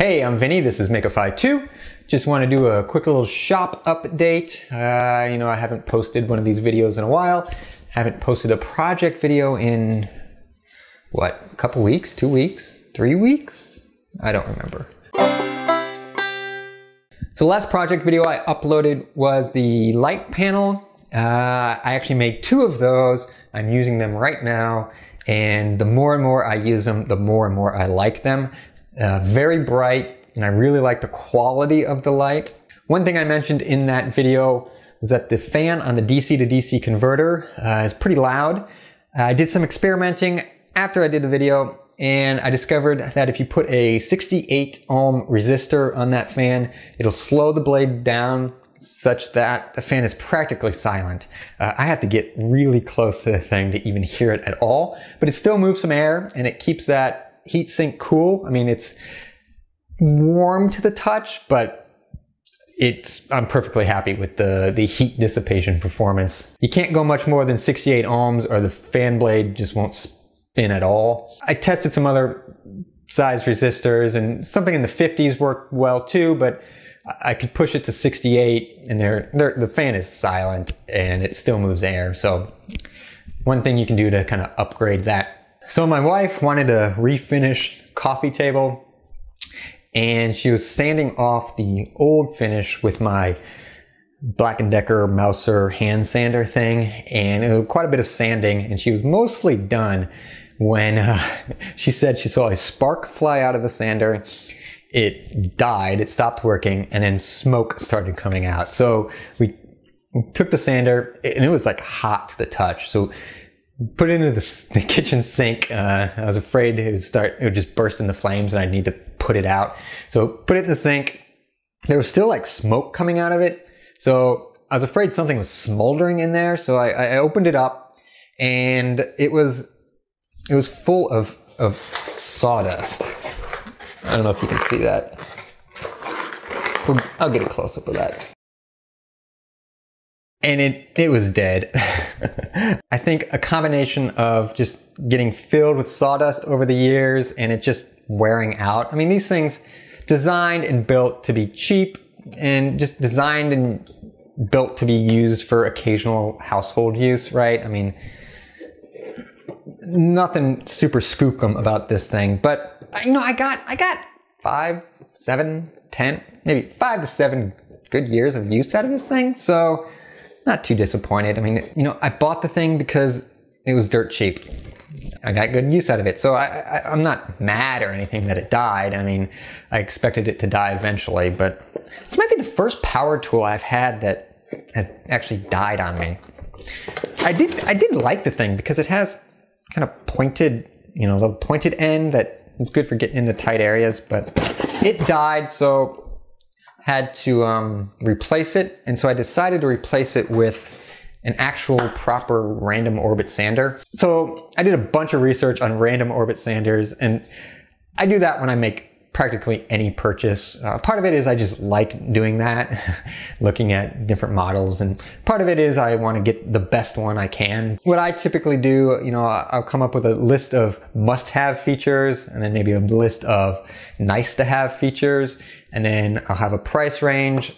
Hey, I'm Vinny, this is Makeify 2. Just want to do a quick little shop update. I haven't posted one of these videos in a while. Haven't posted a project video in, a couple weeks, 2 weeks, 3 weeks? I don't remember. So the last project video I uploaded was the light panel. I actually made 2 of those. I'm using them right now, and the more and more I use them, the more and more I like them. Very bright, and I really like the quality of the light. One thing I mentioned in that video was that the fan on the DC to DC converter is pretty loud. I did some experimenting after I did the video, and I discovered that if you put a 68 ohm resistor on that fan, it'll slow the blade down such that the fan is practically silent. I have to get really close to the thing to even hear it at all, but it still moves some air and it keeps that heat sink cool. I mean, it's warm to the touch, but I'm perfectly happy with the heat dissipation performance. You can't go much more than 68 ohms or the fan blade just won't spin at all. I tested some other size resistors and something in the 50s worked well too, but I could push it to 68 and the fan is silent and it still moves air. So one thing you can do to kind of upgrade that. So my wife wanted a refinished coffee table, and she was sanding off the old finish with my Black & Decker Mouser hand sander thing, and it was quite a bit of sanding, and she was mostly done when she said she saw a spark fly out of the sander. It died, it stopped working, and then smoke started coming out. So we took the sander, and it was like hot to the touch. So put it into the kitchen sink. I was afraid it would just burst into flames and I'd need to put it out. So put it in the sink. There was still like smoke coming out of it. So I was afraid something was smoldering in there. So I opened it up, and it was full of sawdust. I don't know if you can see that. I'll get a close up of that. And it was dead. I think a combination of just getting filled with sawdust over the years and it just wearing out. I mean, these things designed and built to be cheap and just designed and built to be used for occasional household use, right? I mean, nothing super skookum about this thing, but I got 5, 7, 10, maybe 5 to 7 good years of use out of this thing. So not too disappointed. I mean, I bought the thing because it was dirt cheap. I got good use out of it. So I'm not mad or anything that it died. I mean, I expected it to die eventually, but this might be the first power tool I've had that has actually died on me. I did like the thing because it has kind of pointed, the pointed end that is good for getting into tight areas, but it died, so had to replace it, and so I decided to replace it with an actual proper random orbit sander. So I did a bunch of research on random orbit sanders, and I do that when I make practically any purchase. Part of it is I just like doing that, looking at different models, and part of it is I want to get the best one I can. What I typically do, I'll come up with a list of must-have features, and then maybe a list of nice-to-have features, and then I'll have a price range,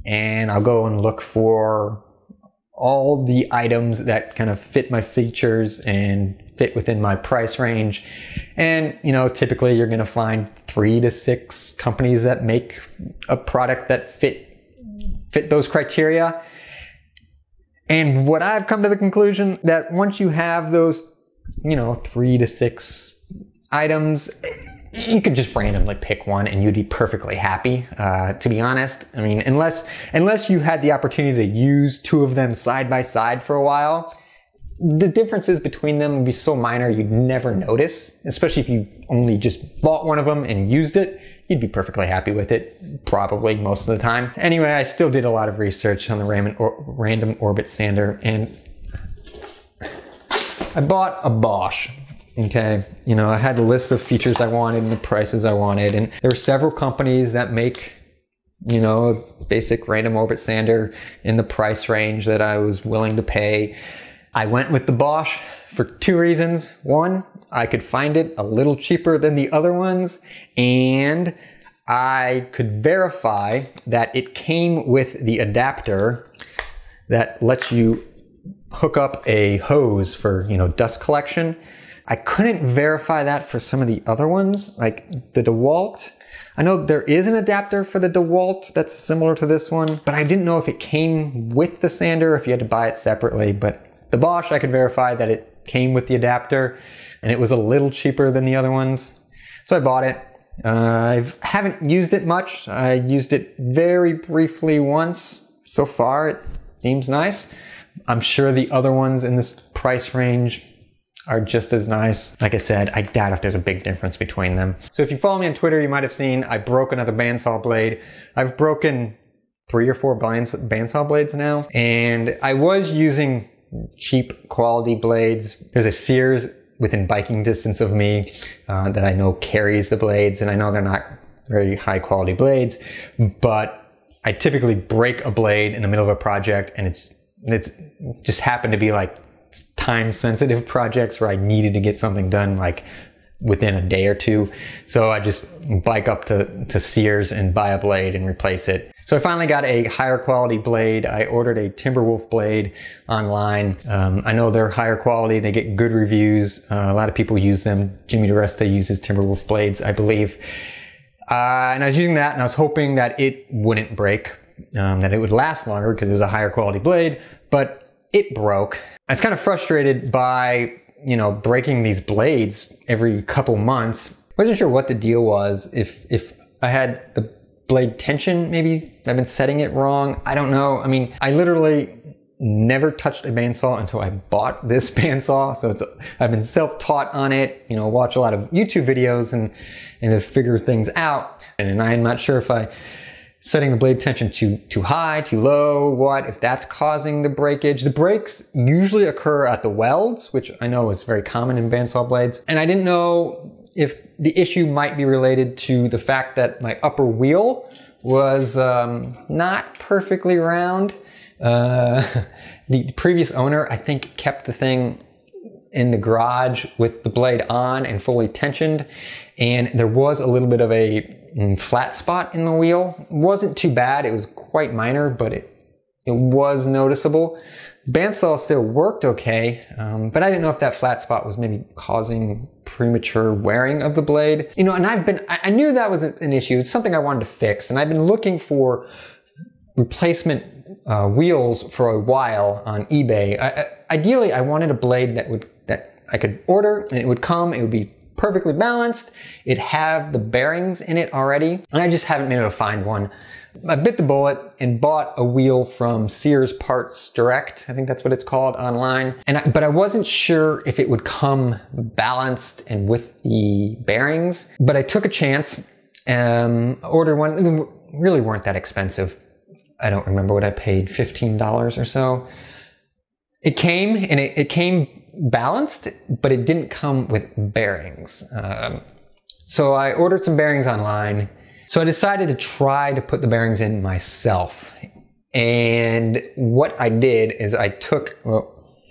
and I'll go and look for all the items that kind of fit my features and fit within my price range. And, typically you're going to find 3 to 6 companies that make a product that fit those criteria. And what I've come to the conclusion that once you have those, 3 to 6 items, you could just randomly pick one and you'd be perfectly happy, to be honest. I mean, unless you had the opportunity to use 2 of them side by side for a while, the differences between them would be so minor you'd never notice, especially if you only just bought one of them and used it. You'd be perfectly happy with it, probably most of the time. Anyway, I still did a lot of research on the random orbit sander, and I bought a Bosch. Okay, I had a list of features I wanted and the prices I wanted, and there were several companies that make, a basic random orbit sander in the price range that I was willing to pay. I went with the Bosch for 2 reasons. One, I could find it a little cheaper than the other ones, and I could verify that it came with the adapter that lets you hook up a hose for, dust collection. I couldn't verify that for some of the other ones, like the DeWalt. I know there is an adapter for the DeWalt that's similar to this one, but I didn't know if it came with the sander or if you had to buy it separately. But the Bosch, I could verify that it came with the adapter, and it was a little cheaper than the other ones. So I bought it. I haven't used it much. I used it very briefly once. So far, it seems nice. I'm sure the other ones in this price range are just as nice. Like I said, I doubt if there's a big difference between them. So if you follow me on Twitter, you might have seen I broke another bandsaw blade. I've broken 3 or 4 bandsaw blades now, and I was using cheap quality blades. There's a Sears within biking distance of me that I know carries the blades, and I know they're not very high quality blades, but I typically break a blade in the middle of a project, and it's just happened to be like time sensitive projects where I needed to get something done like within a day or two. So I just bike up to Sears and buy a blade and replace it. So I finally got a higher quality blade. I ordered a Timberwolf blade online. I know they're higher quality. They get good reviews. A lot of people use them. Jimmy DiResta uses Timberwolf blades, I believe. And I was using that, and I was hoping that it wouldn't break, that it would last longer because it was a higher quality blade, but it broke. I was kind of frustrated by, breaking these blades every couple months. I wasn't sure what the deal was. If I had the blade tension, maybe I've been setting it wrong. I don't know. I mean, I literally never touched a bandsaw until I bought this bandsaw. So I've been self-taught on it, watch a lot of YouTube videos and to figure things out. And I'm not sure if setting the blade tension too high, too low, if that's causing the breakage. The breaks usually occur at the welds, which I know is very common in bandsaw blades. And I didn't know if the issue might be related to the fact that my upper wheel was not perfectly round. The previous owner, I think, kept the thing in the garage with the blade on and fully tensioned, and there was a little bit of a flat spot in the wheel. It wasn't too bad. It was quite minor, but it was noticeable. Bandsaw still worked okay, but I didn't know if that flat spot was maybe causing premature wearing of the blade. And I knew that was an issue. It's something I wanted to fix, and I've been looking for replacement wheels for a while on eBay. Ideally, I wanted a blade that I could order, and it would come. It would be perfectly balanced. It'd have the bearings in it already, and I just haven't been able to find one. I bit the bullet and bought a wheel from Sears Parts Direct. I think that's what it's called online. But I wasn't sure if it would come balanced and with the bearings. But I took a chance, ordered one. They really weren't that expensive. I don't remember what I paid, $15 or so. It came, and it came balanced, but it didn't come with bearings. So I ordered some bearings online. So I decided to try to put the bearings in myself. And what I did is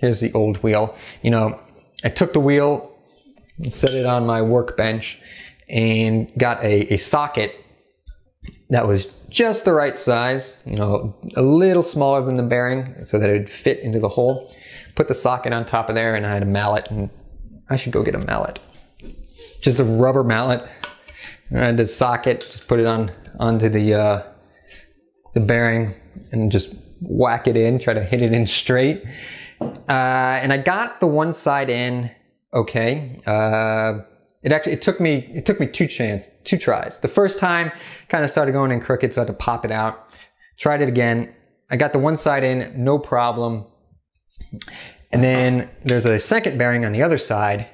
here's the old wheel. I took the wheel, set it on my workbench, and got a socket that was just the right size, a little smaller than the bearing so that it would fit into the hole. Put the socket on top of there, and I had a mallet, and I should go get a mallet. Just a rubber mallet. I had the socket, just put it onto the bearing and just whack it in, try to hit it in straight. And I got the one side in okay. It took me 2 tries. The first time kind of started going in crooked, so I had to pop it out. Tried it again. I got the one side in, no problem. And then there's a second bearing on the other side.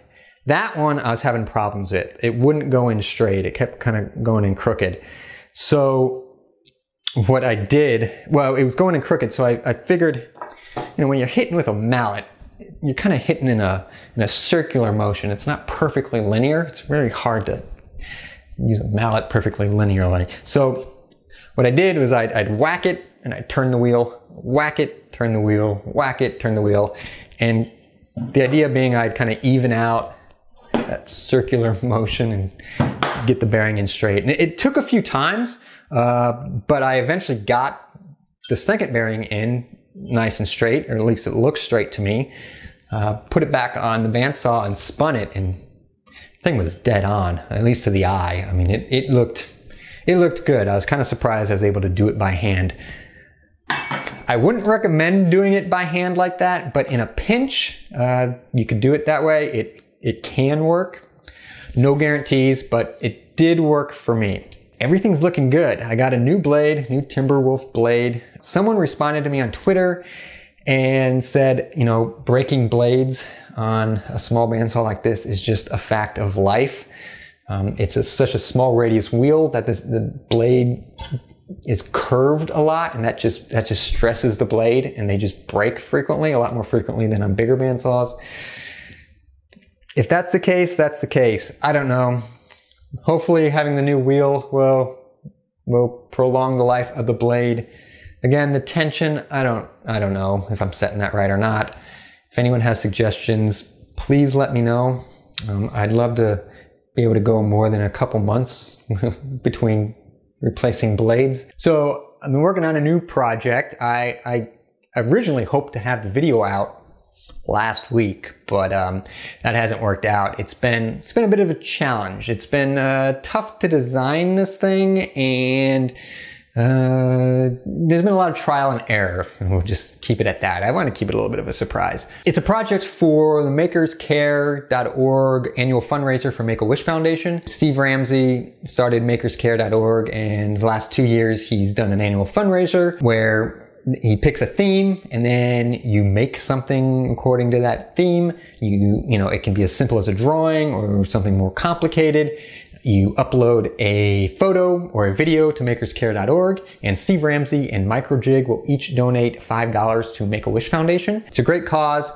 That one I was having problems with. It wouldn't go in straight. It kept kind of going in crooked. So what I did, it was going in crooked, so I figured, when you're hitting with a mallet, you're kind of hitting in a circular motion. It's not perfectly linear. It's very hard to use a mallet perfectly linearly. So what I did was I'd whack it, and I'd turn the wheel, whack it, turn the wheel, whack it, turn the wheel. And the idea being I'd kind of even out that circular motion and get the bearing in straight. And it took a few times, but I eventually got the second bearing in nice and straight, or at least it looks straight to me. Put it back on the bandsaw and spun it, and the thing was dead on, at least to the eye. I mean, it looked good. I was kind of surprised I was able to do it by hand. I wouldn't recommend doing it by hand like that, but in a pinch, you could do it that way. It can work. No guarantees, but it did work for me. Everything's looking good. I got a new blade, new Timberwolf blade. Someone responded to me on Twitter and said, you know, breaking blades on a small bandsaw like this is just a fact of life. It's such a small radius wheel that the blade is curved a lot, and that just stresses the blade, and they just break frequently, a lot more frequently than on bigger bandsaws. If that's the case, that's the case. I don't know. Hopefully having the new wheel will prolong the life of the blade. Again, the tension, I don't know if I'm setting that right or not. If anyone has suggestions, please let me know. I'd love to be able to go more than a couple months between replacing blades. So I've been working on a new project. I originally hoped to have the video out last week, but that hasn't worked out. It's been a bit of a challenge. It's been tough to design this thing, and there's been a lot of trial and error, and we'll just keep it at that. I want to keep it a little bit of a surprise. It's a project for the makerscare.org annual fundraiser for Make-A-Wish Foundation. Steve Ramsey started makerscare.org, and the last 2 years he's done an annual fundraiser where he picks a theme, and then you make something according to that theme. You know, it can be as simple as a drawing or something more complicated. You upload a photo or a video to makerscare.org, and Steve Ramsey and Microjig will each donate $5 to Make-A-Wish Foundation. It's a great cause.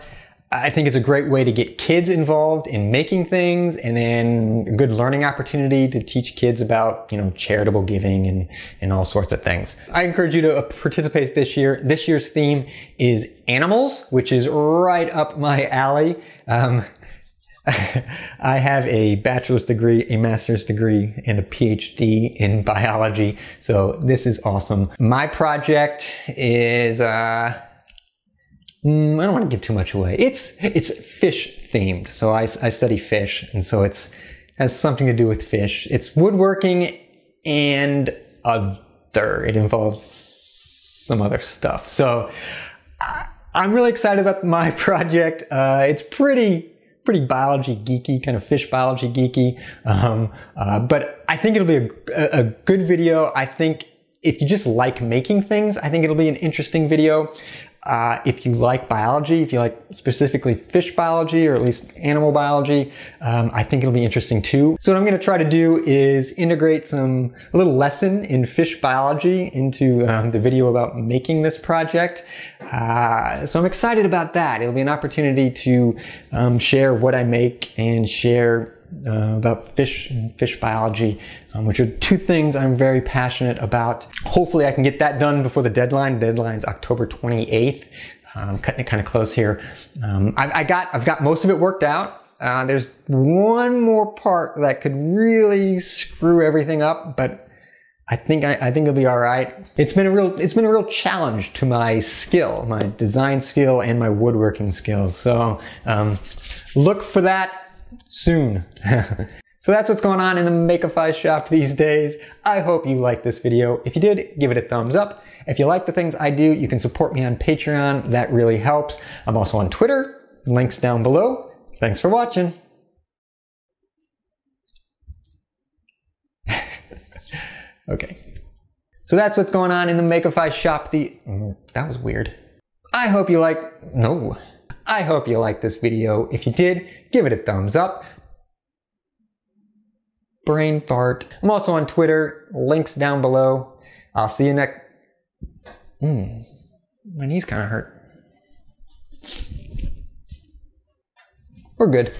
I think it's a great way to get kids involved in making things, and then a good learning opportunity to teach kids about, you know, charitable giving and all sorts of things. I encourage you to participate this year. This year's theme is animals, which is right up my alley. I have a bachelor's degree, a master's degree, and a PhD in biology, so this is awesome. My project is, I don't want to give too much away. It's fish themed. So I study fish, and so has something to do with fish. It's woodworking and it involves some other stuff. So I'm really excited about my project. It's pretty biology geeky, kind of fish biology geeky. But I think it'll be a good video. I think if you just like making things, I think it'll be an interesting video. If you like biology, if you like specifically fish biology, or at least animal biology, I think it'll be interesting too. So what I'm going to try to do is integrate a little lesson in fish biology into the video about making this project. So I'm excited about that. It'll be an opportunity to share what I make and share about fish and fish biology, which are two things I'm very passionate about. Hopefully I can get that done before the deadline. The deadline's October 28th. I'm cutting it kind of close here. I've got most of it worked out. There's one more part that could really screw everything up, but I think it'll be all right. It's been a real challenge to my skill, my design skill and my woodworking skills. So look for that soon. So that's what's going on in the Make-A-Fi shop these days. I hope you liked this video. If you did, give it a thumbs up. If you like the things I do, you can support me on Patreon. That really helps. I'm also on Twitter. Links down below. Thanks for watching. Okay. So that's what's going on in the Make-A-Fi shop. That was weird. I hope you like this video. If you did, give it a thumbs up. Brain fart. I'm also on Twitter. Links down below. I'll see you next. My knee's kind of hurt. We're good.